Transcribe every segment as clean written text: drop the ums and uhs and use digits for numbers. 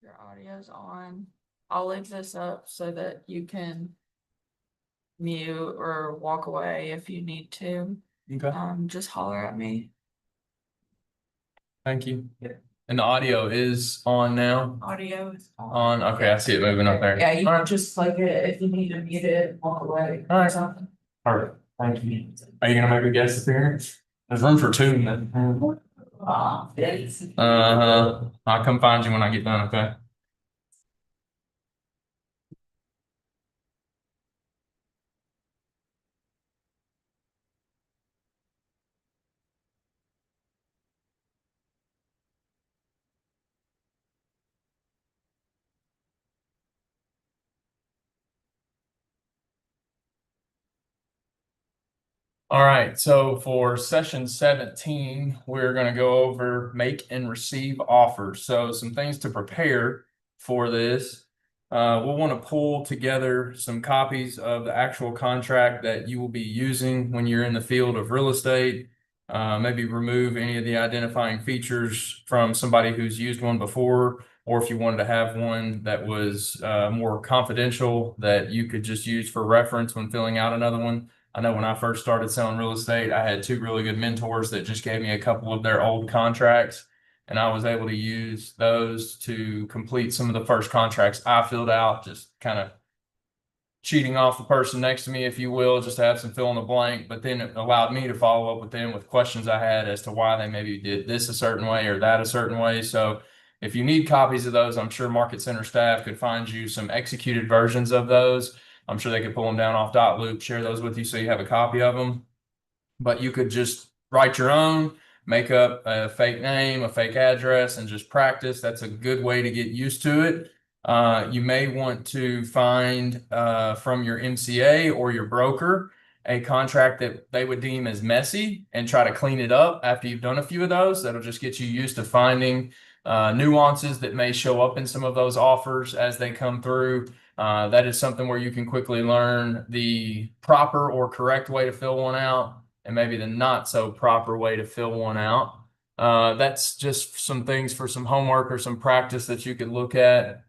Your audio's on. I'll leave this up so that you can mute or walk away if you need to. Okay. Just holler at me. Thank you. And the audio is on now? Audio is On, okay, I see it moving up there. Yeah, you can just plug it if you need to mute it, walk away. All right. Something. Perfect. Thank you. Are you gonna make a guest appearance? There's room for two then. I'll come find you when I get done, okay? All right, so for session 17, we're going to go over make and receive offers. So some things to prepare for this. We'll want to pull together some copies of the actual contract that you will be using when you're in the field of real estate. Maybe remove any of the identifying features from somebody who's used one before, or if you wanted to have one that was more confidential that you could just use for reference when filling out another one. I know when I first started selling real estate, I had two really good mentors that just gave me a couple of their old contracts, and I was able to use those to complete some of the first contracts I filled out, just kind of cheating off the person next to me, if you will, just to have some fill in the blank. But then it allowed me to follow up with them with questions I had as to why they maybe did this a certain way or that a certain way. So if you need copies of those, I'm sure Market Center staff could find you some executed versions of those. I'm sure they could pull them down off Dotloop, share those with you so you have a copy of them. But you could just write your own, make up a fake name, a fake address, and just practice. That's a good way to get used to it. You may want to find from your MCA or your broker a contract that they would deem as messy and try to clean it up after you've done a few of those. That'll just get you used to finding nuances that may show up in some of those offers as they come through. That is something where you can quickly learn the proper or correct way to fill one out and maybe the not so proper way to fill one out. That's just some things for some homework or some practice that you could look at.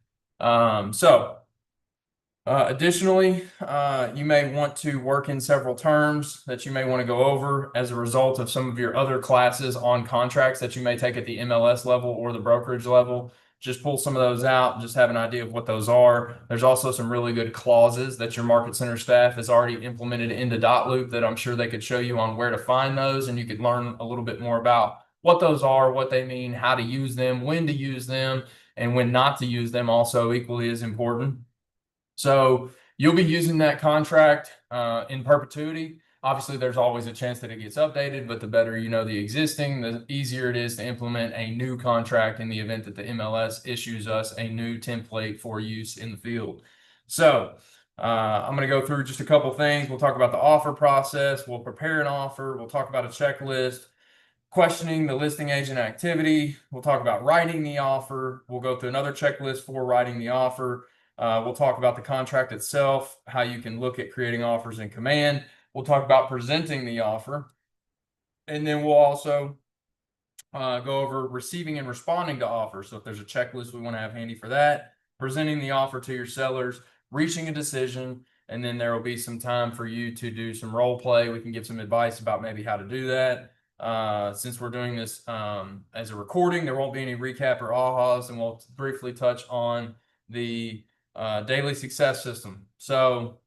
Additionally, you may want to work in several terms that you may want to go over as a result of some of your other classes on contracts that you may take at the MLS level or the brokerage level. Just pull some of those out and just have an idea of what those are. There's also some really good clauses that your Market Center staff has already implemented into Dotloop that I'm sure they could show you on where to find those, and you could learn a little bit more about what those are, what they mean, how to use them, when to use them, and when not to use them also equally as important. So you'll be using that contract in perpetuity. Obviously, there's always a chance that it gets updated, but the better you know the existing, the easier it is to implement a new contract in the event that the MLS issues us a new template for use in the field. So I'm going to go through just a couple things. We'll talk about the offer process. We'll prepare an offer. We'll talk about a checklist, questioning the listing agent activity. We'll talk about writing the offer. We'll go through another checklist for writing the offer. We'll talk about the contract itself, how you can look at creating offers in Command. We'll talk about presenting the offer. And then we'll also go over receiving and responding to offers. So if there's a checklist we want to have handy for that, presenting the offer to your sellers, reaching a decision, and then there will be some time for you to do some role play. We can give some advice about maybe how to do that. Since we're doing this as a recording, there won't be any recap or ahas, and we'll briefly touch on the daily success system. So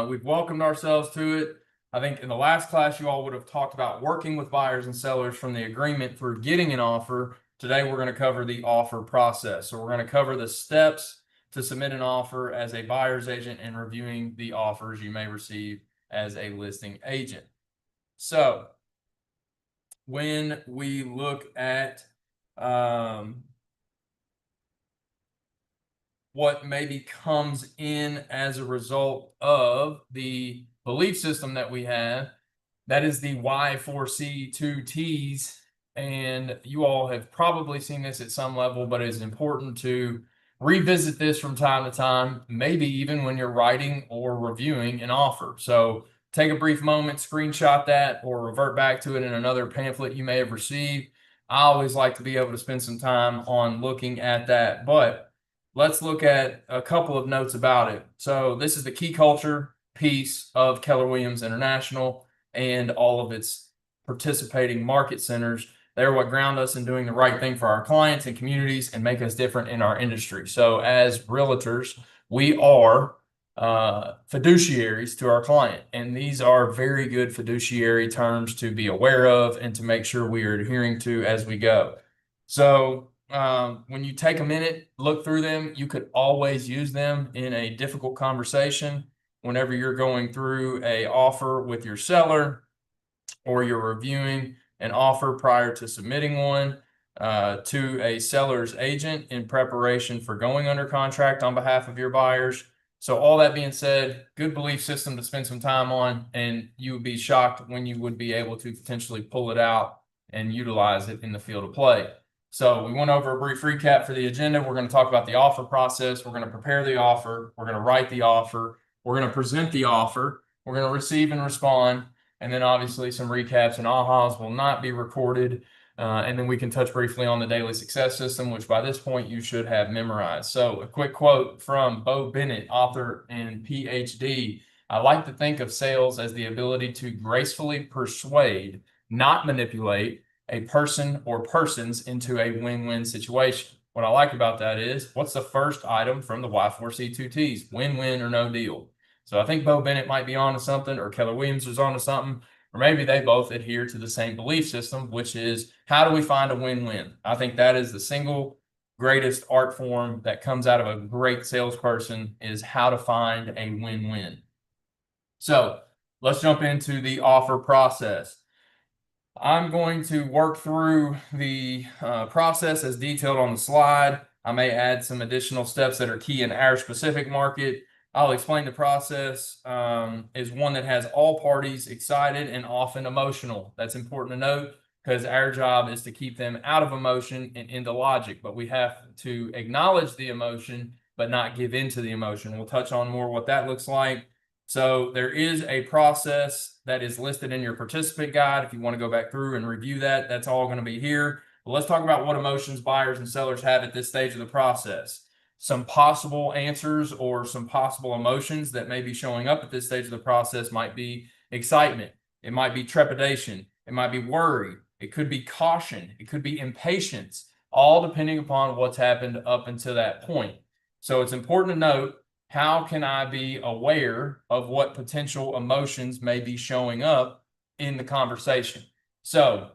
we've welcomed ourselves to it. I think in the last class, you all would have talked about working with buyers and sellers from the agreement through getting an offer. Today, we're going to cover the offer process. So we're going to cover the steps to submit an offer as a buyer's agent and reviewing the offers you may receive as a listing agent. So when we look at what maybe comes in as a result of the belief system that we have, that is the Y4C 2Ts. And you all have probably seen this at some level, but it's important to revisit this from time to time, maybe even when you're writing or reviewing an offer. So take a brief moment, screenshot that, or revert back to it in another pamphlet you may have received. I always like to be able to spend some time on looking at that, but let's look at a couple of notes about it. So this is the key culture piece of Keller Williams International and all of its participating market centers. They're what ground us in doing the right thing for our clients and communities and make us different in our industry. So as realtors, we are fiduciaries to our client. And these are very good fiduciary terms to be aware of and to make sure we are adhering to as we go. So when you take a minute, look through them, you could always use them in a difficult conversation whenever you're going through a offer with your seller or you're reviewing an offer prior to submitting one to a seller's agent in preparation for going under contract on behalf of your buyers. So all that being said, good belief system to spend some time on, and you would be shocked when you would be able to potentially pull it out and utilize it in the field of play. So we went over a brief recap for the agenda. We're going to talk about the offer process. We're going to prepare the offer. We're going to write the offer. We're going to present the offer. We're going to receive and respond. And then obviously some recaps and ahas will not be recorded. And then we can touch briefly on the daily success system, which by this point you should have memorized. So a quick quote from Bo Bennett, author and PhD. I like to think of sales as the ability to gracefully persuade, not manipulate, a person or persons into a win-win situation. What I like about that is, what's the first item from the Y4C2Ts? Win-win or no deal. So I think Bo Bennett might be onto something, or Keller Williams is onto something, or maybe they both adhere to the same belief system, which is how do we find a win-win? I think that is the single greatest art form that comes out of a great salesperson, is how to find a win-win. So let's jump into the offer process. I'm going to work through the process as detailed on the slide. I may add some additional steps that are key in our specific market. I'll explain the process is one that has all parties excited and often emotional. That's important to note because our job is to keep them out of emotion and into logic, but we have to acknowledge the emotion, but not give into the emotion. We'll touch on more what that looks like. So there is a process that is listed in your participant guide. If you want to go back through and review that, that's all going to be here. But let's talk about what emotions buyers and sellers have at this stage of the process. Some possible answers or some possible emotions that may be showing up at this stage of the process might be excitement. It might be trepidation. It might be worry. It could be caution. It could be impatience, all depending upon what's happened up until that point. So it's important to note, how can I be aware of what potential emotions may be showing up in the conversation? So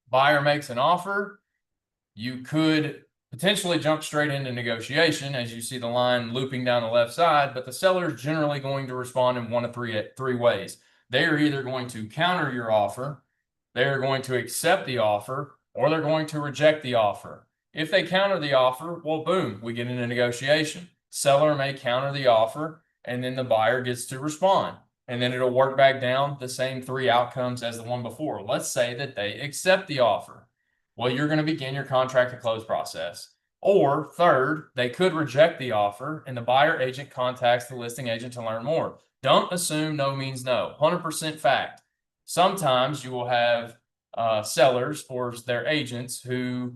buyer makes an offer. You could potentially jump straight into negotiation as you see the line looping down the left side, but the seller is generally going to respond in one of three ways. They are either going to counter your offer, they're going to accept the offer, or they're going to reject the offer. If they counter the offer, well, boom, we get into negotiation. Seller may counter the offer, and then the buyer gets to respond. And then it'll work back down the same three outcomes as the one before. Let's say that they accept the offer. Well, you're going to begin your contract to close process. Or third, they could reject the offer and the buyer agent contacts the listing agent to learn more. Don't assume no means no. 100% fact. Sometimes you will have sellers or their agents who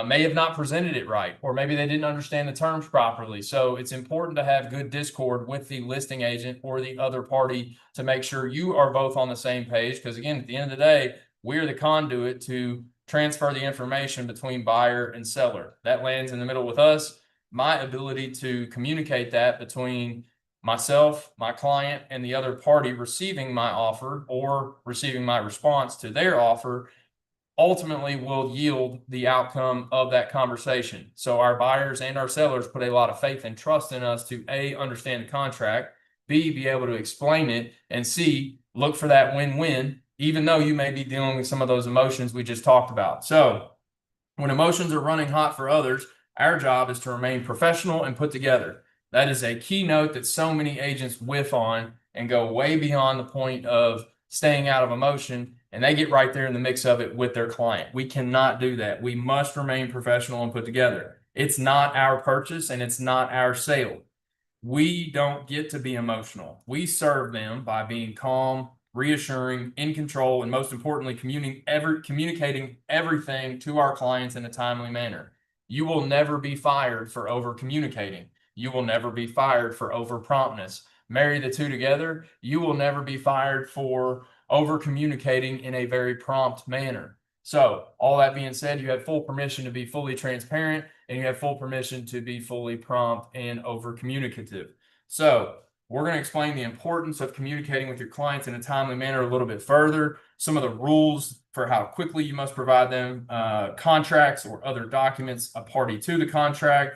may have not presented it right, or maybe they didn't understand the terms properly. So it's important to have good discord with the listing agent or the other party to make sure you are both on the same page. Because again, at the end of the day, we're the conduit to transfer the information between buyer and seller. That lands in the middle with us. My ability to communicate that between myself, my client, and the other party receiving my offer or receiving my response to their offer ultimately will yield the outcome of that conversation. So our buyers and our sellers put a lot of faith and trust in us to A, understand the contract, B, be able to explain it, and C, look for that win-win, even though you may be dealing with some of those emotions we just talked about. So when emotions are running hot for others, our job is to remain professional and put together. That is a key note that so many agents whiff on and go way beyond the point of staying out of emotion, and they get right there in the mix of it with their client. We cannot do that. We must remain professional and put together. It's not our purchase and it's not our sale. We don't get to be emotional. We serve them by being calm, reassuring, in control, and most importantly, communicating everything to our clients in a timely manner. You will never be fired for over communicating. You will never be fired for over promptness. Marry the two together, you will never be fired for over communicating in a very prompt manner. So, all that being said, you have full permission to be fully transparent and you have full permission to be fully prompt and over communicative. So, we're going to explain the importance of communicating with your clients in a timely manner a little bit further, some of the rules for how quickly you must provide them contracts or other documents a party to the contract.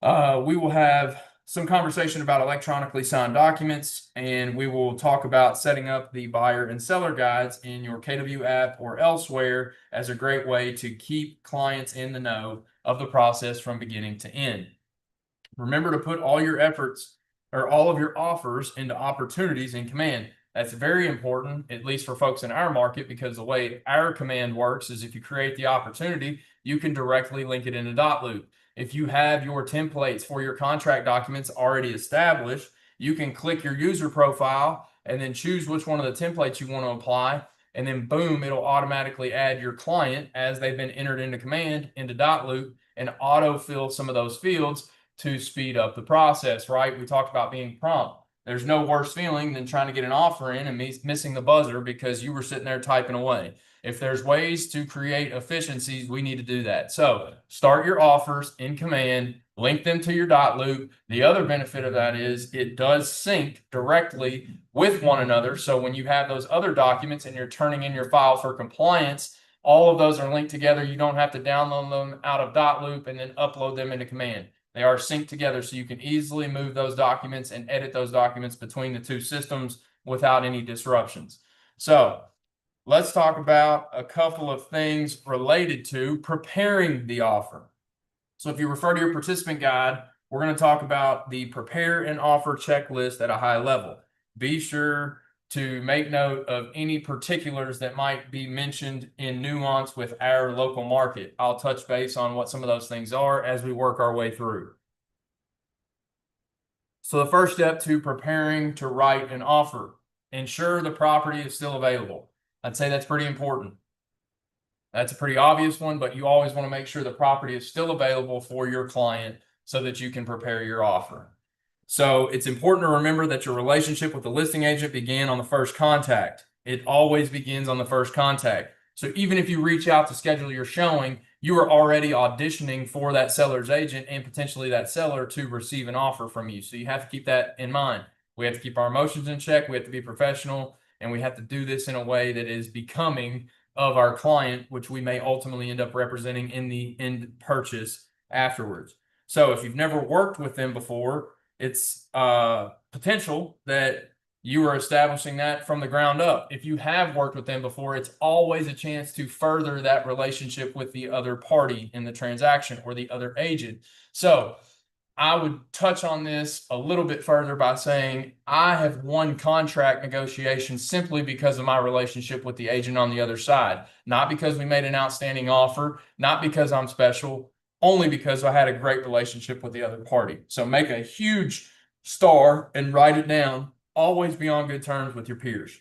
We will have some conversation about electronically signed documents, and we will talk about setting up the buyer and seller guides in your KW app or elsewhere as a great way to keep clients in the know of the process from beginning to end. Remember to put all your efforts or all of your offers into opportunities in command. That's very important, at least for folks in our market, because the way our command works is if you create the opportunity, you can directly link it into Dotloop. If you have your templates for your contract documents already established, you can click your user profile and then choose which one of the templates you want to apply. And then boom, it'll automatically add your client as they've been entered into command into Dotloop and autofill some of those fields to speed up the process, right? We talked about being prompt. There's no worse feeling than trying to get an offer in and missing the buzzer because you were sitting there typing away. If there's ways to create efficiencies, we need to do that. So start your offers in command, link them to your Dotloop. The other benefit of that is it does sync directly with one another. So when you have those other documents and you're turning in your file for compliance, all of those are linked together. You don't have to download them out of Dotloop and then upload them into command. They are synced together so you can easily move those documents and edit those documents between the two systems without any disruptions. So let's talk about a couple of things related to preparing the offer. So if you refer to your participant guide, we're going to talk about the prepare and offer checklist at a high level. Be sure to make note of any particulars that might be mentioned in nuance with our local market. I'll touch base on what some of those things are as we work our way through. So the first step to preparing to write an offer, ensure the property is still available. I'd say that's pretty important. That's a pretty obvious one, but you always want to make sure the property is still available for your client so that you can prepare your offer. So it's important to remember that your relationship with the listing agent began on the first contact. It always begins on the first contact. So even if you reach out to schedule your showing, you are already auditioning for that seller's agent and potentially that seller to receive an offer from you. So you have to keep that in mind. We have to keep our emotions in check. We have to be professional, and we have to do this in a way that is becoming of our client, which we may ultimately end up representing in the end purchase afterwards. So if you've never worked with them before, it's potential that you are establishing that from the ground up. If you have worked with them before, it's always a chance to further that relationship with the other party in the transaction or the other agent. So I would touch on this a little bit further by saying I have won contract negotiations simply because of my relationship with the agent on the other side, not because we made an outstanding offer, not because I'm special, only because I had a great relationship with the other party. So make a huge star and write it down. Always be on good terms with your peers.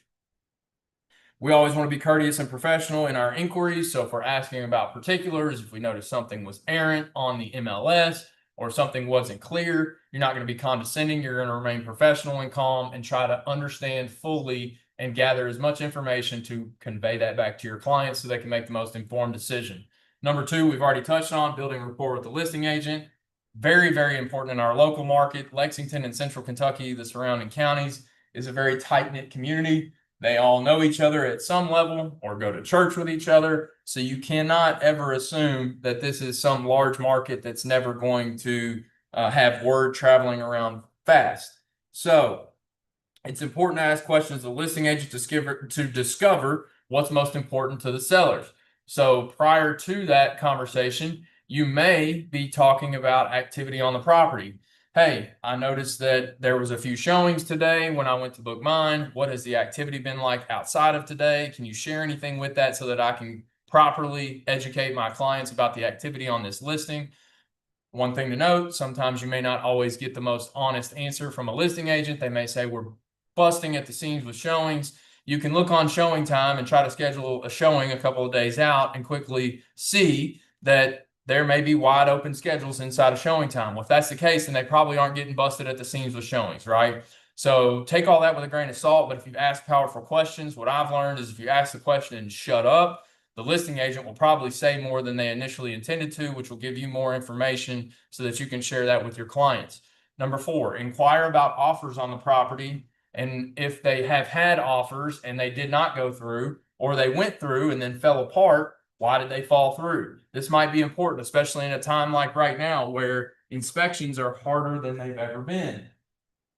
We always want to be courteous and professional in our inquiries. So if we're asking about particulars, if we notice something was errant on the MLS or something wasn't clear, you're not going to be condescending. You're going to remain professional and calm and try to understand fully and gather as much information to convey that back to your clients so they can make the most informed decision. Number two, we've already touched on building rapport with the listing agent. Very, very important in our local market. Lexington and Central Kentucky, the surrounding counties, is a very tight-knit community. They all know each other at some level or go to church with each other. So you cannot ever assume that this is some large market that's never going to have word traveling around fast. So it's important to ask questions of the listing agent to discover what's most important to the sellers. So prior to that conversation, you may be talking about activity on the property. Hey, I noticed that there was a few showings today when I went to book mine. What has the activity been like outside of today? Can you share anything with that so that I can properly educate my clients about the activity on this listing? One thing to note, sometimes you may not always get the most honest answer from a listing agent. They may say we're busting at the seams with showings. you can look on showing time and try to schedule a showing a couple of days out and quickly see that there may be wide open schedules inside of showing time. Well, if that's the case, then they probably aren't getting busted at the seams with showings, right? So take all that with a grain of salt. But if you ask powerful questions, what I've learned is if you ask the question and shut up, the listing agent will probably say more than they initially intended to, which will give you more information so that you can share that with your clients. Number 4, inquire about offers on the property. And if they have had offers and they did not go through, or they went through and then fell apart, why did they fall through? This might be important, especially in a time like right now where inspections are harder than they've ever been.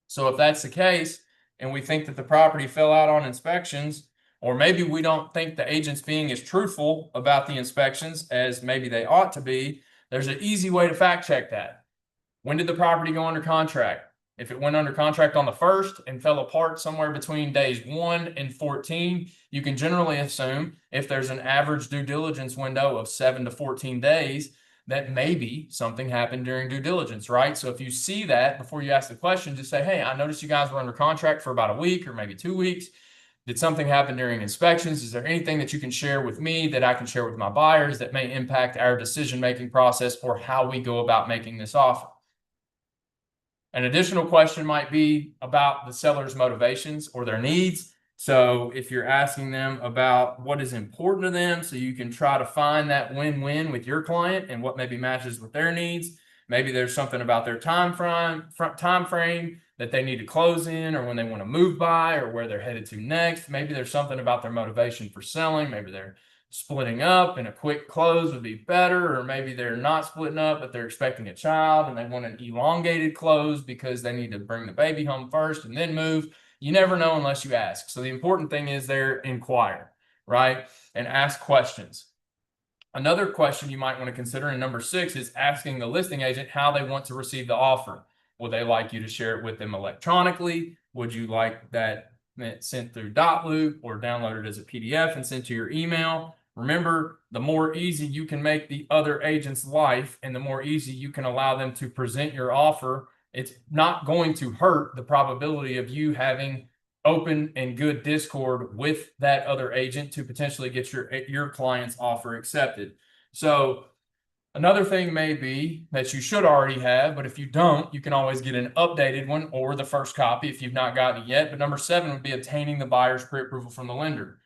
So if that's the case, and we think that the property fell out on inspections, or maybe we don't think the agent's being as truthful about the inspections as maybe they ought to be, there's an easy way to fact check that. When did the property go under contract? If it went under contract on the 1st and fell apart somewhere between days 1 and 14, you can generally assume if there's an average due diligence window of 7 to 14 days, that maybe something happened during due diligence, right? So if you see that before you ask the question, just say, hey, I noticed you guys were under contract for about a week or maybe 2 weeks. Did something happen during inspections? Is there anything that you can share with me that I can share with my buyers that may impact our decision-making process or how we go about making this offer? An additional question might be about the seller's motivations or their needs. So if you're asking them about what is important to them, so you can try to find that win-win with your client and what maybe matches with their needs. Maybe there's something about their time frame that they need to close in, or when they want to move by, or where they're headed to next. Maybe there's something about their motivation for selling. Maybe they're splitting up and a quick close would be better, or maybe they're not splitting up but they're expecting a child and they want an elongated close because they need to bring the baby home first and then move. You never know unless you ask. So the important thing is there, inquire, right? And ask questions. Another question you might want to consider in number 6 is asking the listing agent how they want to receive the offer. Would they like you to share it with them electronically? Would you like that sent through .loop or downloaded as a PDF and sent to your email? Remember, the more easy you can make the other agent's life and the more easy you can allow them to present your offer, it's not going to hurt the probability of you having open and good discord with that other agent to potentially get your client's offer accepted. So another thing may be that you should already have, but if you don't, you can always get an updated one or the first copy if you've not gotten it yet. But number 7 would be obtaining the buyer's pre-approval from the lender.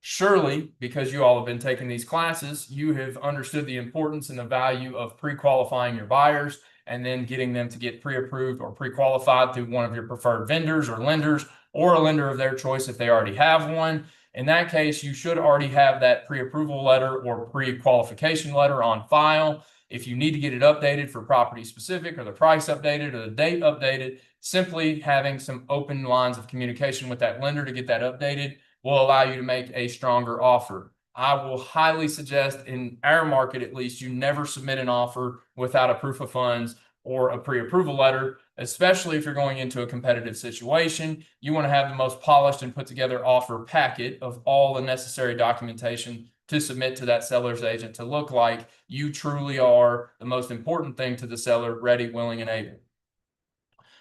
Surely, because you all have been taking these classes, you have understood the importance and the value of pre-qualifying your buyers and then getting them to get pre-approved or pre-qualified through one of your preferred vendors or lenders, or a lender of their choice if they already have one. In that case, you should already have that pre-approval letter or pre-qualification letter on file. If you need to get it updated for property specific or the price updated or the date updated, simply having some open lines of communication with that lender to get that updated will allow you to make a stronger offer. I will highly suggest, in our market at least, you never submit an offer without a proof of funds or a pre-approval letter, especially if you're going into a competitive situation. You want to have the most polished and put together offer packet of all the necessary documentation to submit to that seller's agent to look like you truly are the most important thing to the seller, ready, willing, and able.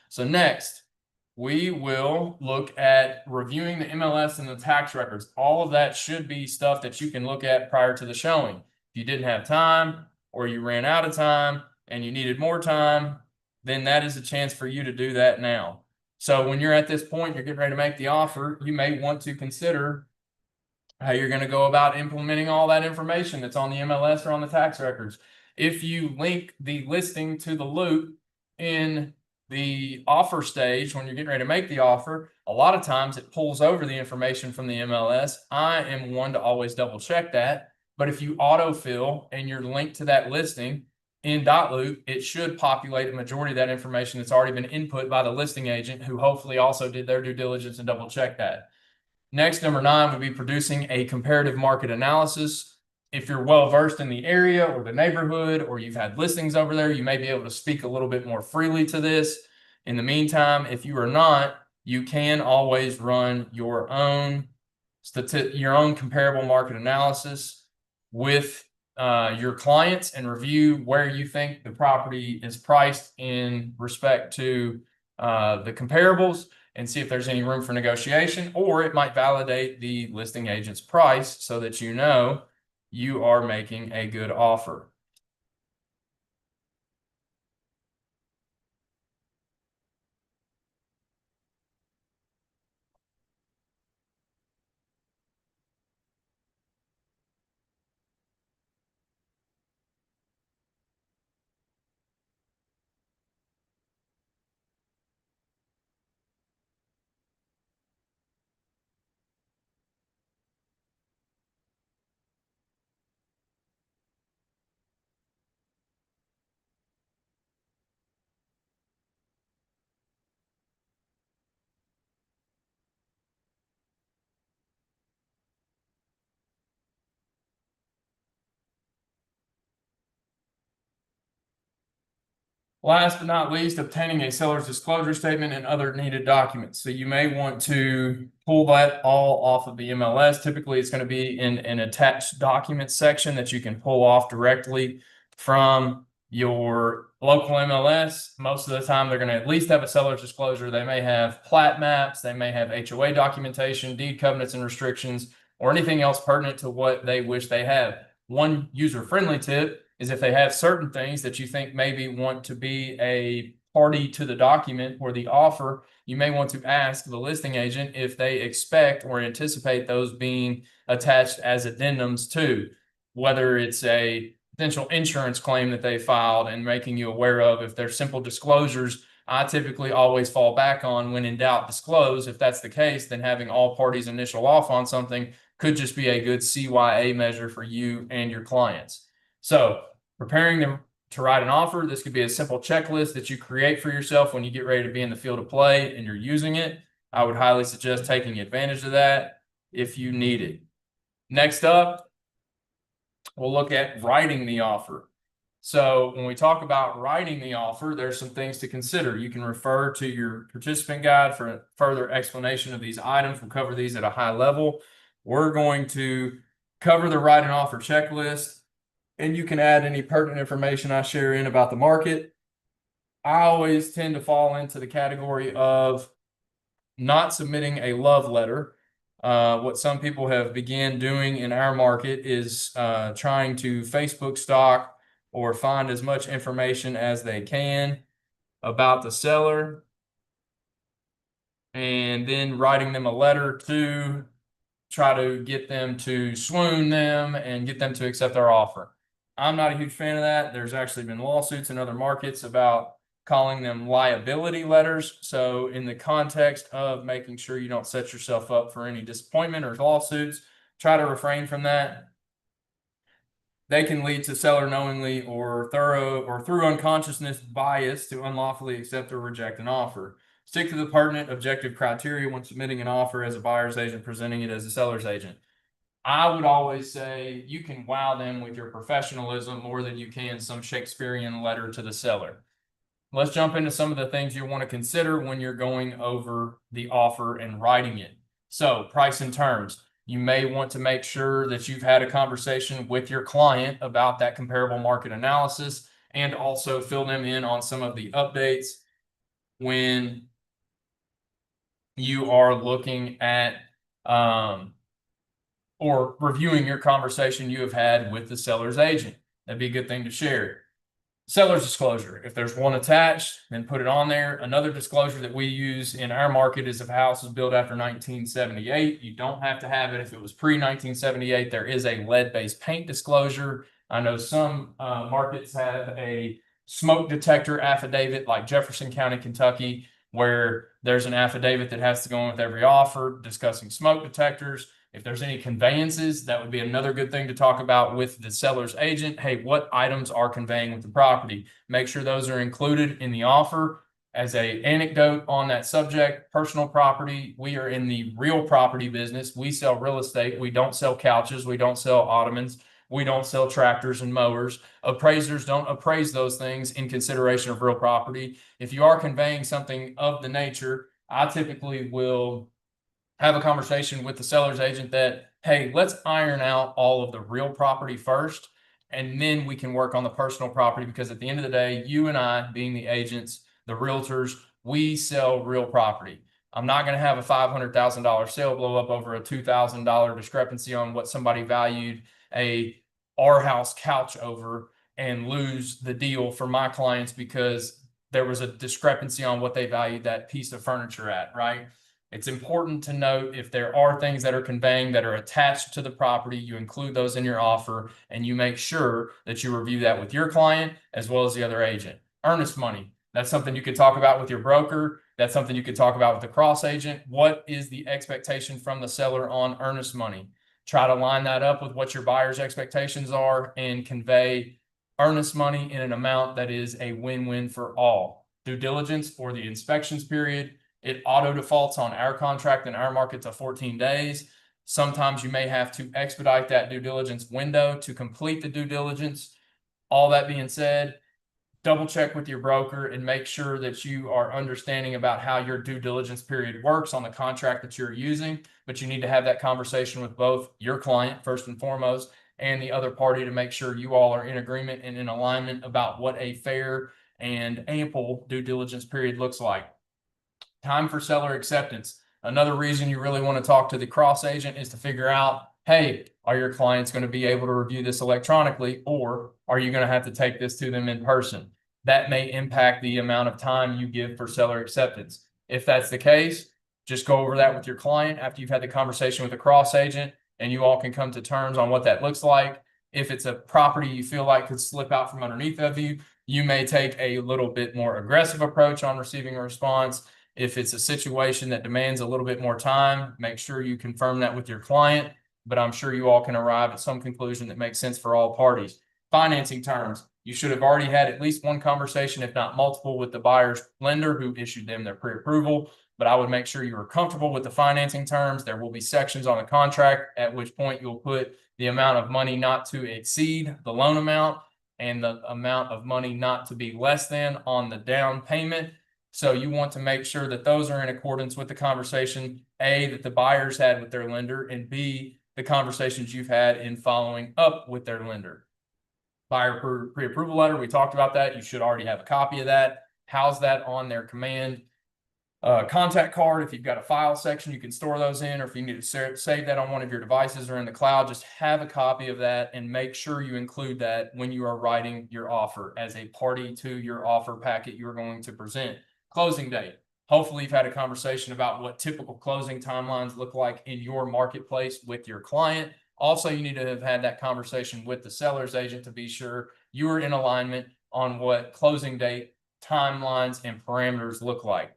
So next, we will look at reviewing the MLS and the tax records. All of that should be stuff that you can look at prior to the showing. If you didn't have time or you ran out of time and you needed more time, then that is a chance for you to do that now. So when you're at this point, you're getting ready to make the offer, you may want to consider how you're going to go about implementing all that information that's on the MLS or on the tax records. If you link the listing to the loop in the offer stage, when you're getting ready to make the offer, a lot of times it pulls over the information from the MLS. I am one to always double check that. But if you autofill and you're linked to that listing in .loop, it should populate the majority of that information that's already been input by the listing agent, who hopefully also did their due diligence and double check that. Next, number 9 would be producing a comparative market analysis. If you're well versed in the area or the neighborhood, or you've had listings over there, you may be able to speak a little bit more freely to this. In the meantime, if you are not, you can always run your own comparable market analysis with your clients and review where you think the property is priced in respect to the comparables. and see if there's any room for negotiation, or it might validate the listing agent's price so that you know you are making a good offer. Last but not least, obtaining a seller's disclosure statement and other needed documents. So you may want to pull that all off of the MLS. Typically, it's going to be in an attached document section that you can pull off directly from your local MLS. Most of the time, they're going to at least have a seller's disclosure. They may have plat maps, they may have HOA documentation, deed covenants and restrictions, or anything else pertinent to what they wish they have. One user-friendly tip is if they have certain things that you think maybe want to be a party to the document or the offer, you may want to ask the listing agent if they expect or anticipate those being attached as addendums to, whether it's a potential insurance claim that they filed and making you aware of. If they're simple disclosures, I typically always fall back on when in doubt, disclose. If that's the case, then having all parties initial off on something could just be a good CYA measure for you and your clients. So preparing them to write an offer, this could be a simple checklist that you create for yourself when you get ready to be in the field of play and you're using it. I would highly suggest taking advantage of that if you need it. Next up, we'll look at writing the offer. So when we talk about writing the offer, there's some things to consider. You can refer to your participant guide for a further explanation of these items. We'll cover these at a high level. We're going to cover the write an offer checklist, and you can add any pertinent information I share in about the market. I always tend to fall into the category of not submitting a love letter. What some people have began doing in our market is trying to Facebook stalk or find as much information as they can about the seller and then writing them a letter to try to get them to swoon them and get them to accept our offer. I'm not a huge fan of that. There's actually been lawsuits in other markets about calling them liability letters. So in the context of making sure you don't set yourself up for any disappointment or lawsuits, try to refrain from that. They can lead to seller knowingly or through unconsciousness bias to unlawfully accept or reject an offer. Stick to the pertinent objective criteria when submitting an offer as a buyer's agent, presenting it as a seller's agent. I would always say you can wow them with your professionalism more than you can some Shakespearean letter to the seller. Let's jump into some of the things you want to consider when you're going over the offer and writing it. So, price and terms. You may want to make sure that you've had a conversation with your client about that comparable market analysis and also fill them in on some of the updates when you are looking at or reviewing your conversation you have had with the seller's agent. That'd be a good thing to share. Seller's disclosure. If there's one attached, then put it on there. Another disclosure that we use in our market is if a house was built after 1978, you don't have to have it. If it was pre-1978, there is a lead-based paint disclosure. I know some markets have a smoke detector affidavit like Jefferson County, Kentucky, where there's an affidavit that has to go in with every offer discussing smoke detectors. If there's any conveyances, that would be another good thing to talk about with the seller's agent. Hey, what items are conveying with the property? Make sure those are included in the offer. As an anecdote on that subject, personal property, we are in the real property business. We sell real estate. We don't sell couches. We don't sell ottomans. We don't sell tractors and mowers. Appraisers don't appraise those things in consideration of real property. If you are conveying something of the nature, I typically will have a conversation with the seller's agent that, hey, let's iron out all of the real property first, and then we can work on the personal property, because at the end of the day, you and I, being the agents, the realtors, we sell real property. I'm not going to have a $500,000 sale blow up over a $2,000 discrepancy on what somebody valued our house couch over and lose the deal for my clients because there was a discrepancy on what they valued that piece of furniture at, right? It's important to note if there are things that are conveying that are attached to the property, you include those in your offer and you make sure that you review that with your client as well as the other agent. Earnest money. That's something you could talk about with your broker. That's something you could talk about with the cross agent. What is the expectation from the seller on earnest money? Try to line that up with what your buyer's expectations are and convey earnest money in an amount that is a win-win for all. Due diligence or the inspections period, it auto defaults on our contract in our market to 14 days. Sometimes you may have to expedite that due diligence window to complete the due diligence. All that being said, double check with your broker and make sure that you are understanding about how your due diligence period works on the contract that you're using. But you need to have that conversation with both your client, first and foremost, and the other party to make sure you all are in agreement and in alignment about what a fair and ample due diligence period looks like. Time for seller acceptance. Another reason you really want to talk to the cross agent is to figure out, hey, are your clients going to be able to review this electronically, or are you going to have to take this to them in person? That may impact the amount of time you give for seller acceptance. If that's the case, just go over that with your client after you've had the conversation with the cross agent, and you all can come to terms on what that looks like. If it's a property you feel like could slip out from underneath of you, you may take a little bit more aggressive approach on receiving a response. If it's a situation that demands a little bit more time, make sure you confirm that with your client, but I'm sure you all can arrive at some conclusion that makes sense for all parties. Financing terms. You should have already had at least one conversation, if not multiple, with the buyer's lender who issued them their pre-approval, but I would make sure you are comfortable with the financing terms. There will be sections on the contract at which point you'll put the amount of money not to exceed the loan amount and the amount of money not to be less than on the down payment. So you want to make sure that those are in accordance with the conversation, A, that the buyers had with their lender, and B, the conversations you've had in following up with their lender. Buyer pre-approval letter, we talked about that. You should already have a copy of that. House that on their command contact card. If you've got a file section, you can store those in, or if you need to save that on one of your devices or in the cloud, just have a copy of that and make sure you include that when you are writing your offer as a party to your offer packet you're going to present. Closing date. Hopefully you've had a conversation about what typical closing timelines look like in your marketplace with your client. Also, you need to have had that conversation with the seller's agent to be sure you are in alignment on what closing date timelines and parameters look like.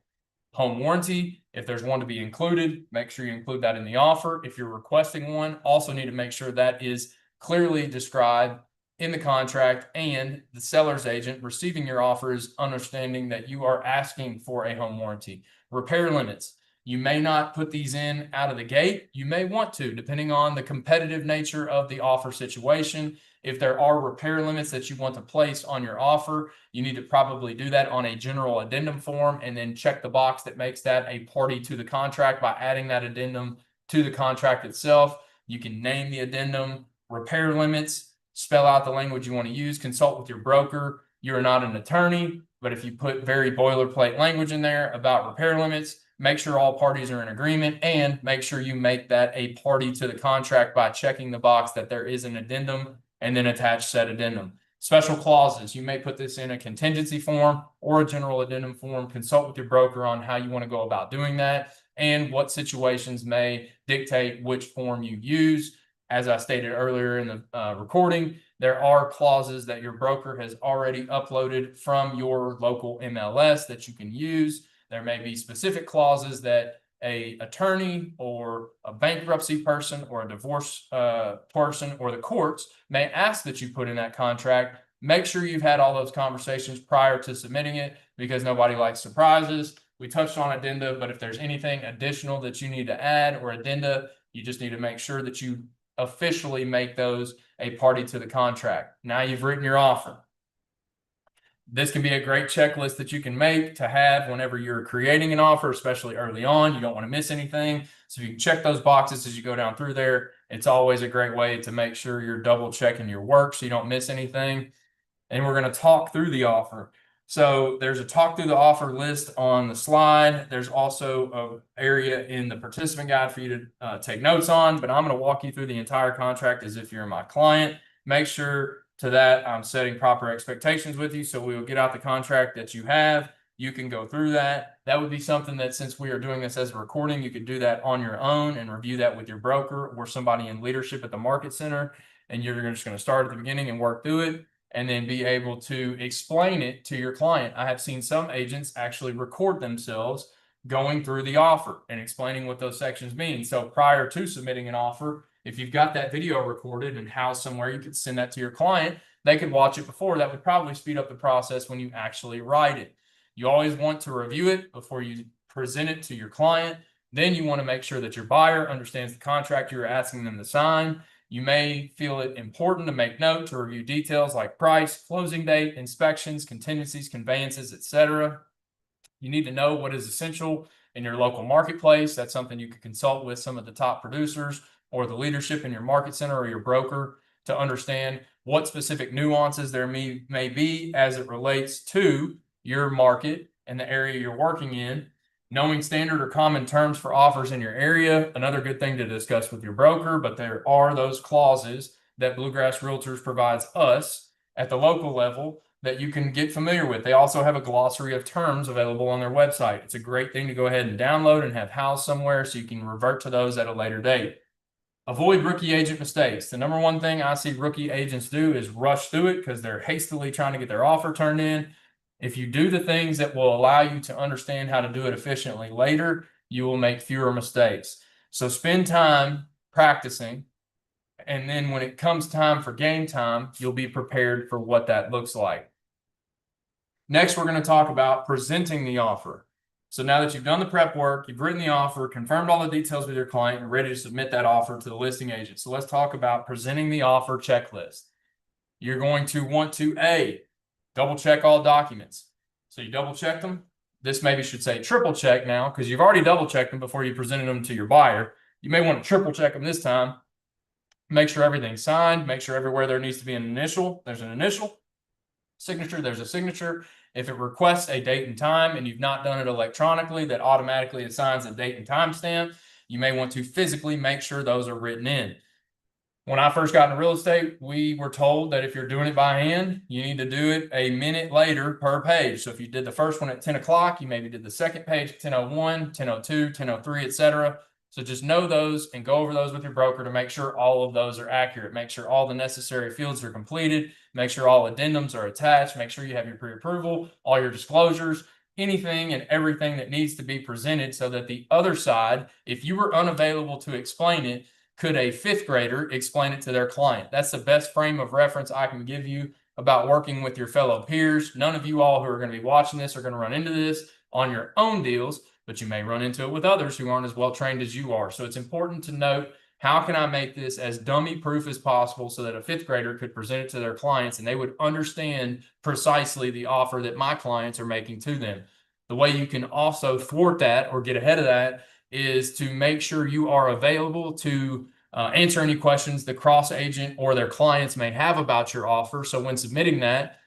Home warranty, if there's one to be included, make sure you include that in the offer. If you're requesting one, also need to make sure that is clearly described in the contract, and the seller's agent receiving your offer is understanding that you are asking for a home warranty. Repair limits. You may not put these in out of the gate. You may want to, depending on the competitive nature of the offer situation. If there are repair limits that you want to place on your offer, you need to probably do that on a general addendum form and then check the box that makes that a party to the contract by adding that addendum to the contract itself. You can name the addendum, repair limits, spell out the language you want to use, consult with your broker. You're not an attorney, but if you put very boilerplate language in there about repair limits, make sure all parties are in agreement, and make sure you make that a party to the contract by checking the box that there is an addendum and then attach said addendum. Special clauses. You may put this in a contingency form or a general addendum form. Consult with your broker on how you want to go about doing that and what situations may dictate which form you use. As I stated earlier in the recording, there are clauses that your broker has already uploaded from your local MLS that you can use. There may be specific clauses that an attorney or a bankruptcy person or a divorce person or the courts may ask that you put in that contract. Make sure you've had all those conversations prior to submitting it, because nobody likes surprises. We touched on addenda, but if there's anything additional that you need to add or addenda, you just need to make sure that you officially make those a party to the contract. Now you've written your offer. This can be a great checklist that you can make to have whenever you're creating an offer, especially early on. You don't want to miss anything. So you can check those boxes as you go down through there. It's always a great way to make sure you're double checking your work so you don't miss anything. And we're going to talk through the offer. So there's a talk through the offer list on the slide. There's also an area in the participant guide for you to take notes on, but I'm going to walk you through the entire contract as if you're my client. Make sure to that I'm setting proper expectations with you. So we will get out the contract that you have. You can go through that. That would be something that, since we are doing this as a recording, you could do that on your own and review that with your broker or somebody in leadership at the market center. And you're just going to start at the beginning and work through it, and then be able to explain it to your client. I have seen some agents actually record themselves going through the offer and explaining what those sections mean. So prior to submitting an offer, if you've got that video recorded and housed somewhere, you could send that to your client. They could watch it before. That would probably speed up the process when you actually write it. You always want to review it before you present it to your client. Then you want to make sure that your buyer understands the contract you're asking them to sign. You may feel it important to make note to review details like price, closing date, inspections, contingencies, conveyances, etc. You need to know what is essential in your local marketplace. That's something you could consult with some of the top producers or the leadership in your market center or your broker to understand what specific nuances there may be as it relates to your market and the area you're working in. Knowing standard or common terms for offers in your area, another good thing to discuss with your broker, but there are those clauses that Bluegrass Realtors provides us at the local level that you can get familiar with. They also have a glossary of terms available on their website. It's a great thing to go ahead and download and have housed somewhere so you can revert to those at a later date. Avoid rookie agent mistakes. The number one thing I see rookie agents do is rush through it because they're hastily trying to get their offer turned in. If you do the things that will allow you to understand how to do it efficiently later, you will make fewer mistakes. So spend time practicing, and then when it comes time for game time, you'll be prepared for what that looks like. Next, we're going to talk about presenting the offer. So now that you've done the prep work, you've written the offer, confirmed all the details with your client, you're ready to submit that offer to the listing agent. So let's talk about presenting the offer checklist. You're going to want to double check all documents. So you double check them. This maybe should say triple check now because you've already double checked them before you presented them to your buyer. You may want to triple check them this time. Make sure everything's signed. Make sure everywhere there needs to be an initial, there's an initial. Signature, there's a signature. If it requests a date and time and you've not done it electronically, that automatically assigns a date and time stamp. You may want to physically make sure those are written in. When I first got into real estate, we were told that if you're doing it by hand, you need to do it a minute later per page. So if you did the first one at 10 o'clock, you maybe did the second page at 10:01, 10:02, 10:03, etc. So just know those and go over those with your broker to make sure all of those are accurate. Make sure all the necessary fields are completed. Make sure all addendums are attached. Make sure you have your pre-approval, all your disclosures, anything and everything that needs to be presented so that the other side, if you were unavailable to explain it, could a fifth grader explain it to their client? That's the best frame of reference I can give you about working with your fellow peers. None of you all who are going to be watching this are going to run into this on your own deals, but you may run into it with others who aren't as well trained as you are. So it's important to note, how can I make this as dummy proof as possible so that a fifth grader could present it to their clients and they would understand precisely the offer that my clients are making to them. The way you can also thwart that or get ahead of that is to make sure you are available to answer any questions the cross agent or their clients may have about your offer. So when submitting that,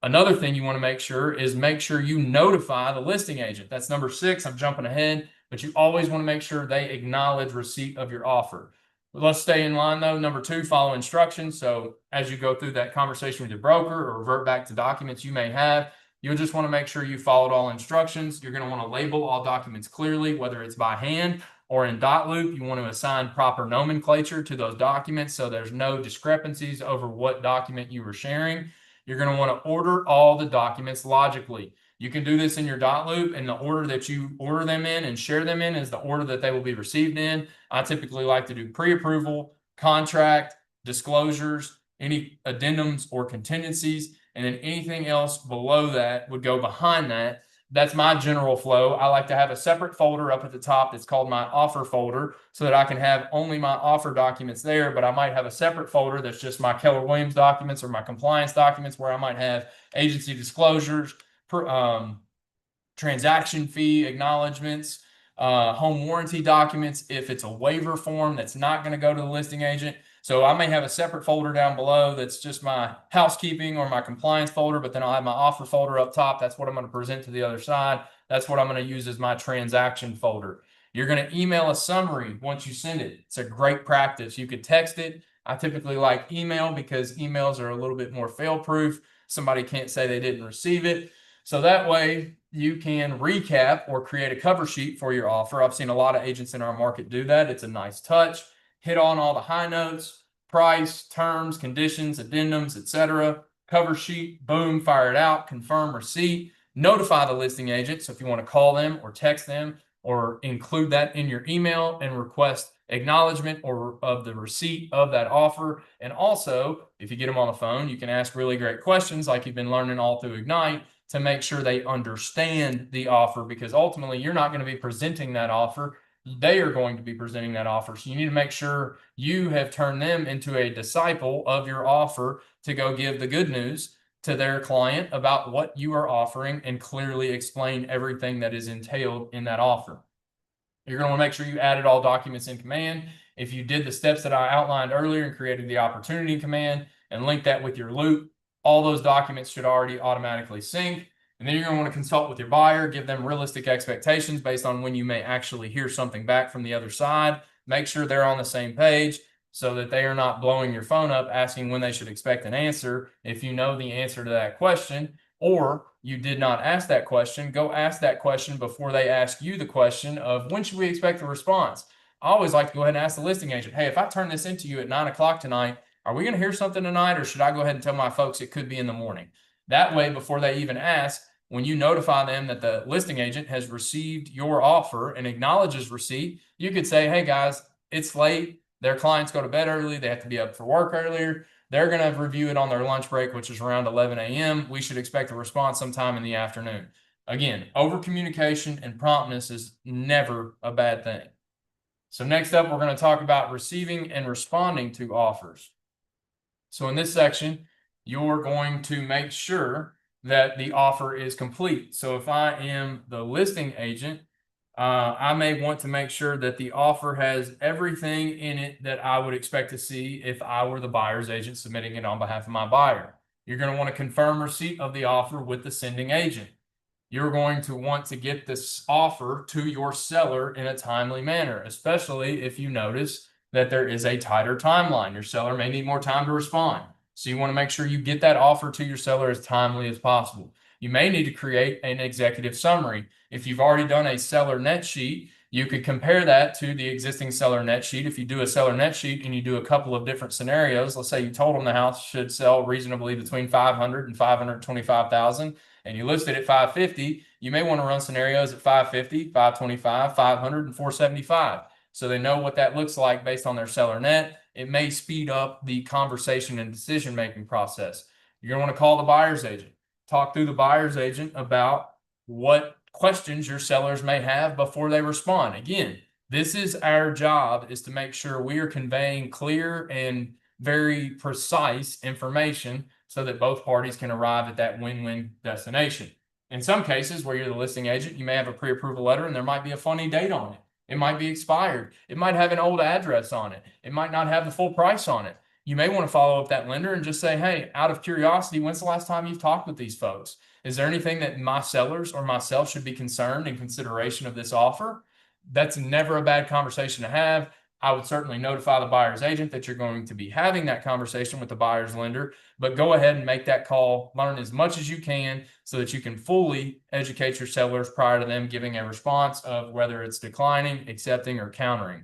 another thing you want to make sure you notify the listing agent. That's number 6. I'm jumping ahead, but you always want to make sure they acknowledge receipt of your offer. Let's stay in line though. Number 2, follow instructions. So as you go through that conversation with your broker or revert back to documents you may have, you'll just want to make sure you followed all instructions. You're going to want to label all documents clearly, whether it's by hand or in dot loop. You want to assign proper nomenclature to those documents so there's no discrepancies over what document you were sharing. You're going to want to order all the documents logically. You can do this in your dot loop, and the order that you order them in and share them in is the order that they will be received in. I typically like to do pre-approval, contract, disclosures, any addendums or contingencies, and then anything else below that would go behind that. That's my general flow. I like to have a separate folder up at the top that's called my offer folder so that I can have only my offer documents there, but I might have a separate folder that's just my Keller Williams documents or my compliance documents where I might have agency disclosures, transaction fee acknowledgments, home warranty documents if it's a waiver form that's not going to go to the listing agent. So I may have a separate folder down below that's just my housekeeping or my compliance folder, but then I'll have my offer folder up top. That's what I'm going to present to the other side. That's what I'm going to use as my transaction folder. You're going to email a summary once you send it. It's a great practice. You could text it. I typically like email because emails are a little bit more fail-proof. Somebody can't say they didn't receive it. So that way you can recap or create a cover sheet for your offer. I've seen a lot of agents in our market do that. It's a nice touch. Hit on all the high notes, price, terms, conditions, addendums, etc. Cover sheet, boom, fire it out, confirm receipt, notify the listing agent. So if you want to call them or text them or include that in your email and request acknowledgement or of the receipt of that offer. And also, if you get them on the phone, you can ask really great questions like you've been learning all through Ignite to make sure they understand the offer, because ultimately you're not going to be presenting that offer. They are going to be presenting that offer. So you need to make sure you have turned them into a disciple of your offer to go give the good news to their client about what you are offering and clearly explain everything that is entailed in that offer. You're going to want to make sure you added all documents in command. If you did the steps that I outlined earlier and created the opportunity command and linked that with your loop, all those documents should already automatically sync. And then you're going to want to consult with your buyer, give them realistic expectations based on when you may actually hear something back from the other side. Make sure they're on the same page so that they are not blowing your phone up asking when they should expect an answer. If you know the answer to that question, or you did not ask that question, go ask that question before they ask you the question of when should we expect a response. I always like to go ahead and ask the listing agent, hey, if I turn this into you at 9 o'clock tonight, are we going to hear something tonight, or should I go ahead and tell my folks it could be in the morning? That way, before they even ask, when you notify them that the listing agent has received your offer and acknowledges receipt, you could say, hey guys, it's late. Their clients go to bed early. They have to be up for work earlier. They're going to review it on their lunch break, which is around 11 a.m. We should expect a response sometime in the afternoon. Again, over communication and promptness is never a bad thing. So next up, we're going to talk about receiving and responding to offers. So in this section, you're going to make sure that the offer is complete. So if I am the listing agent, I may want to make sure that the offer has everything in it that I would expect to see if I were the buyer's agent submitting it on behalf of my buyer. You're going to want to confirm receipt of the offer with the sending agent. You're going to want to get this offer to your seller in a timely manner, especially if you notice that there is a tighter timeline. Your seller may need more time to respond. So you want to make sure you get that offer to your seller as timely as possible. You may need to create an executive summary. If you've already done a seller net sheet, you could compare that to the existing seller net sheet. If you do a seller net sheet and you do a couple of different scenarios, let's say you told them the house should sell reasonably between 500 and 525,000, and you listed at 550, you may want to run scenarios at 550, 525, 500, and 475. So they know what that looks like based on their seller net. It may speed up the conversation and decision-making process. You're going to want to call the buyer's agent. Talk through the buyer's agent about what questions your sellers may have before they respond. Again, this is our job, is to make sure we are conveying clear and very precise information so that both parties can arrive at that win-win destination. In some cases where you're the listing agent, you may have a pre-approval letter and there might be a funny date on it. It might be expired. It might have an old address on it. It might not have the full price on it. You may want to follow up that lender and just say, hey, out of curiosity, when's the last time you've talked with these folks? Is there anything that my sellers or myself should be concerned in consideration of this offer? That's never a bad conversation to have. I would certainly notify the buyer's agent that you're going to be having that conversation with the buyer's lender, but go ahead and make that call, learn as much as you can so that you can fully educate your sellers prior to them giving a response of whether it's declining, accepting, or countering.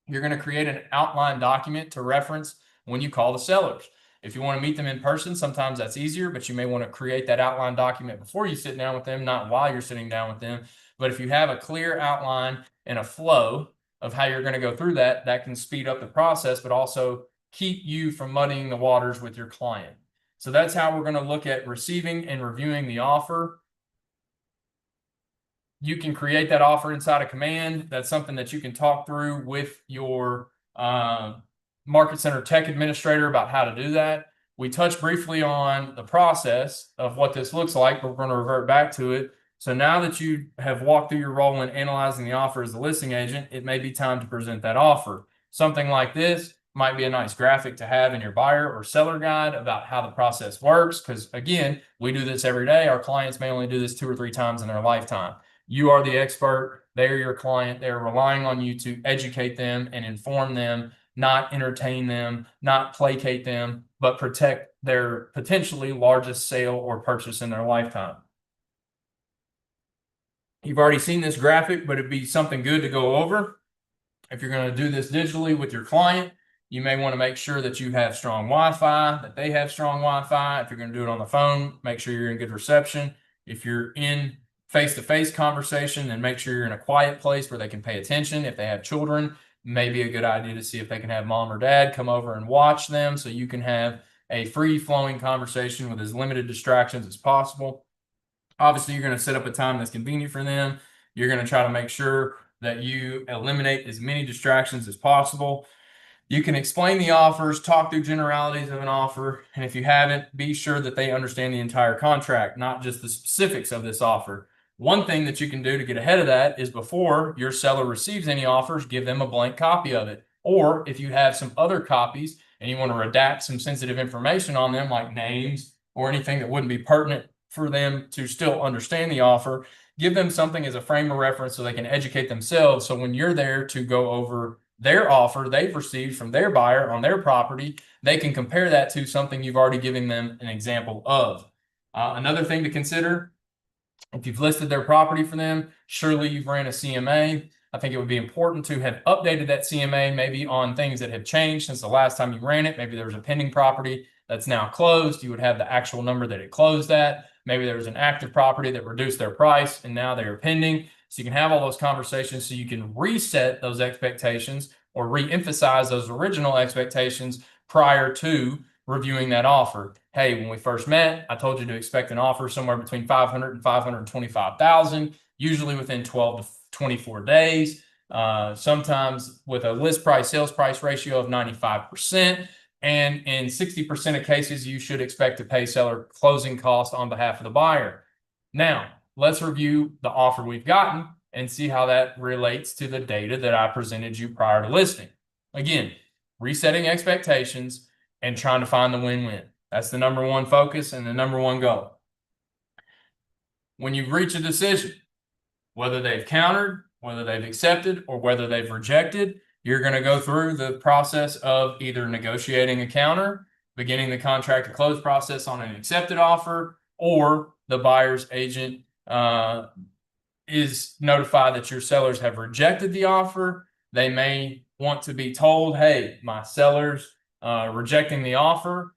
You're going to create an outline document to reference when you call the sellers. If you want to meet them in person, sometimes that's easier, but you may want to create that outline document before you sit down with them, not while you're sitting down with them. But if you have a clear outline and a flow of how you're going to go through that, that can speed up the process, but also keep you from muddying the waters with your client. So that's how we're going to look at receiving and reviewing the offer. You can create that offer inside a command. That's something that you can talk through with your Market Center tech administrator about how to do that. We touched briefly on the process of what this looks like, but we're going to revert back to it. So now that you have walked through your role in analyzing the offer as the listing agent, it may be time to present that offer. Something like this might be a nice graphic to have in your buyer or seller guide about how the process works. Because again, we do this every day. Our clients may only do this 2 or 3 times in their lifetime. You are the expert. They're your client. They're relying on you to educate them and inform them, not entertain them, not placate them, but protect their potentially largest sale or purchase in their lifetime. You've already seen this graphic, but it'd be something good to go over. If you're going to do this digitally with your client, you may want to make sure that you have strong Wi-Fi, that they have strong Wi-Fi. If you're going to do it on the phone, make sure you're in good reception. If you're in face-to-face conversation, then make sure you're in a quiet place where they can pay attention. If they have children, maybe a good idea to see if they can have mom or dad come over and watch them so you can have a free-flowing conversation with as limited distractions as possible. Obviously, you're going to set up a time that's convenient for them. You're going to try to make sure that you eliminate as many distractions as possible. You can explain the offers, talk through generalities of an offer, and if you haven't, be sure that they understand the entire contract, not just the specifics of this offer. One thing that you can do to get ahead of that is before your seller receives any offers, give them a blank copy of it. Or if you have some other copies and you want to redact some sensitive information on them, like names or anything that wouldn't be pertinent for them to still understand the offer, give them something as a frame of reference so they can educate themselves. So when you're there to go over their offer they've received from their buyer on their property, they can compare that to something you've already given them an example of. Another thing to consider, if you've listed their property for them, surely you've ran a CMA. I think it would be important to have updated that CMA maybe on things that have changed since the last time you ran it. Maybe there was a pending property that's now closed. You would have the actual number that it closed at. Maybe there was an active property that reduced their price and now they are pending. So you can have all those conversations so you can reset those expectations or re-emphasize those original expectations prior to reviewing that offer. Hey, when we first met, I told you to expect an offer somewhere between 500 and 525,000, usually within 12 to 24 days. Sometimes with a list price sales price ratio of 95%. And in 60% of cases, you should expect to pay seller closing costs on behalf of the buyer. Now, let's review the offer we've gotten and see how that relates to the data that I presented you prior to listing. Again, resetting expectations and trying to find the win-win. That's the number one focus and the number one goal. When you reach a decision, whether they've countered, whether they've accepted, or whether they've rejected, you're going to go through the process of either negotiating a counter, beginning the contract to close process on an accepted offer, or the buyer's agent is notified that your sellers have rejected the offer. They may want to be told, hey, my seller's rejecting the offer.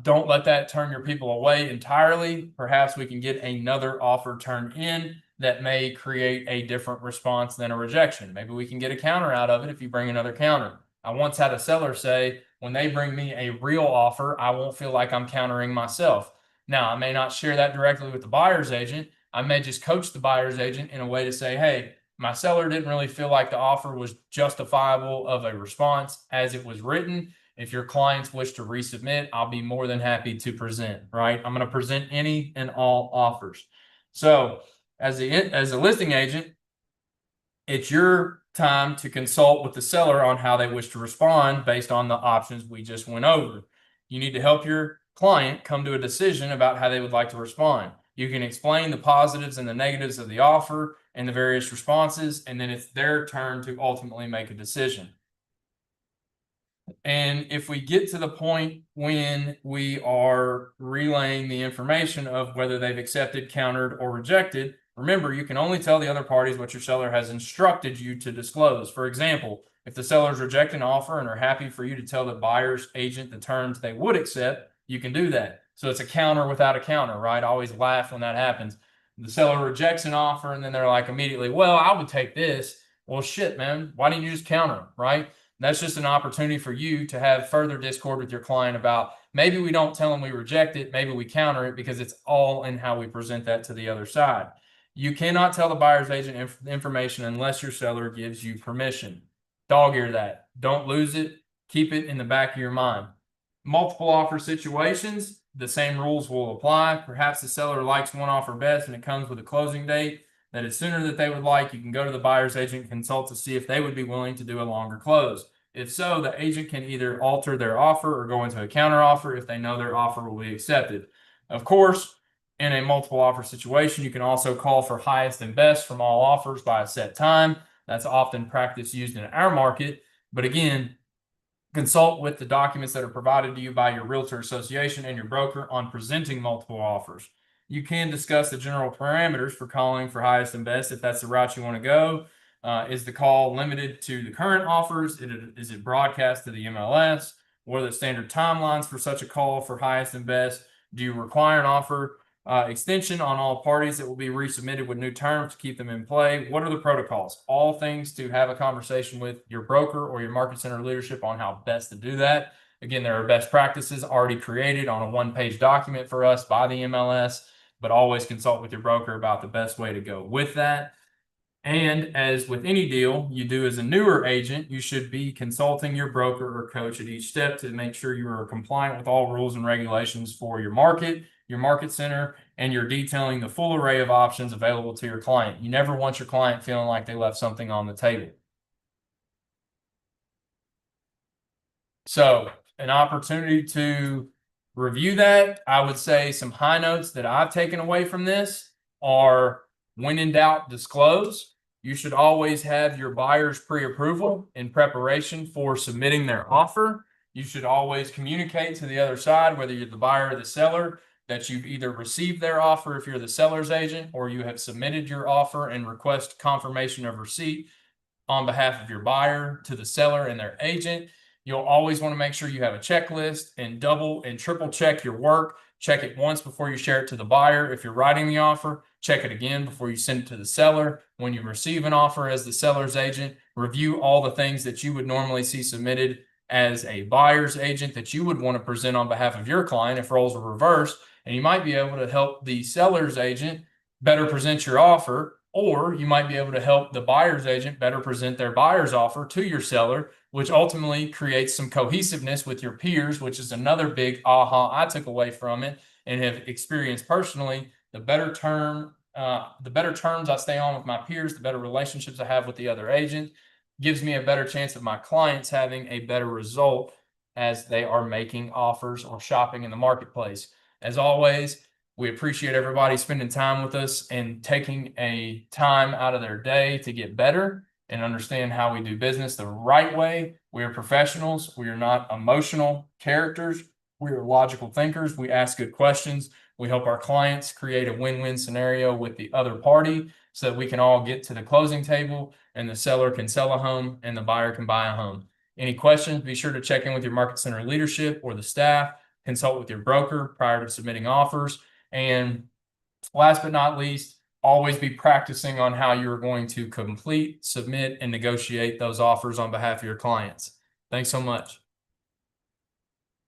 Don't let that turn your people away entirely. Perhaps we can get another offer turned in that may create a different response than a rejection. Maybe we can get a counter out of it if you bring another counter. I once had a seller say, when they bring me a real offer, I won't feel like I'm countering myself. Now, I may not share that directly with the buyer's agent. I may just coach the buyer's agent in a way to say, hey, my seller didn't really feel like the offer was justifiable of a response as it was written. If your clients wish to resubmit, I'll be more than happy to present, right? I'm going to present any and all offers. So as a listing agent, it's your time to consult with the seller on how they wish to respond based on the options we just went over. You need to help your client come to a decision about how they would like to respond. You can explain the positives and the negatives of the offer and the various responses, and then it's their turn to ultimately make a decision. And if we get to the point when we are relaying the information of whether they've accepted, countered, or rejected, remember, you can only tell the other parties what your seller has instructed you to disclose. For example, if the sellers reject an offer and are happy for you to tell the buyer's agent the terms they would accept, you can do that. So it's a counter without a counter, right? I always laugh when that happens. The seller rejects an offer and then they're like immediately, well, I would take this. Well, shit, man, why didn't you just counter, right? That's just an opportunity for you to have further discord with your client about maybe we don't tell them we reject it, maybe we counter it, because it's all in how we present that to the other side. You cannot tell the buyer's agent information unless your seller gives you permission. Dog ear that. Don't lose it. Keep it in the back of your mind. Multiple offer situations, the same rules will apply. Perhaps the seller likes one offer best and it comes with a closing date that is sooner that they would like. You can go to the buyer's agent and consult to see if they would be willing to do a longer close. If so, the agent can either alter their offer or go into a counter offer if they know their offer will be accepted. Of course, in a multiple offer situation, you can also call for highest and best from all offers by a set time. That's often practice used in our market. But again, consult with the documents that are provided to you by your realtor association and your broker on presenting multiple offers. You can discuss the general parameters for calling for highest and best if that's the route you want to go. Is the call limited to the current offers? Is it broadcast to the MLS? What are the standard timelines for such a call for highest and best? Do you require an offer extension on all parties that will be resubmitted with new terms to keep them in play? What are the protocols? All things to have a conversation with your broker or your market center leadership on how best to do that. Again, there are best practices already created on a one-page document for us by the MLS, but always consult with your broker about the best way to go with that. And as with any deal you do as a newer agent, you should be consulting your broker or coach at each step to make sure you are compliant with all rules and regulations for your market center, and you're detailing the full array of options available to your client. You never want your client feeling like they left something on the table. So, an opportunity to review that, I would say some high notes that I've taken away from this are: when in doubt, disclose. You should always have your buyer's pre-approval in preparation for submitting their offer. You should always communicate to the other side, whether you're the buyer or the seller, that you've either received their offer if you're the seller's agent, or you have submitted your offer and request confirmation of receipt on behalf of your buyer to the seller and their agent. You'll always want to make sure you have a checklist and double and triple check your work. Check it once before you share it to the buyer. If you're writing the offer, check it again before you send it to the seller. When you receive an offer as the seller's agent, review all the things that you would normally see submitted as a buyer's agent that you would want to present on behalf of your client if roles were reversed. And you might be able to help the seller's agent better present your offer, or you might be able to help the buyer's agent better present their buyer's offer to your seller, which ultimately creates some cohesiveness with your peers, which is another big aha I took away from it and have experienced personally. The better terms I stay on with my peers, the better relationships I have with the other agent, gives me a better chance of my clients having a better result as they are making offers or shopping in the marketplace. As always, we appreciate everybody spending time with us and taking a time out of their day to get better and understand how we do business the right way. We are professionals. We are not emotional characters. We are logical thinkers. We ask good questions. We help our clients create a win-win scenario with the other party so that we can all get to the closing table and the seller can sell a home and the buyer can buy a home. Any questions, be sure to check in with your market center leadership or the staff. Consult with your broker prior to submitting offers. And last but not least, always be practicing on how you're going to complete, submit, and negotiate those offers on behalf of your clients. Thanks so much.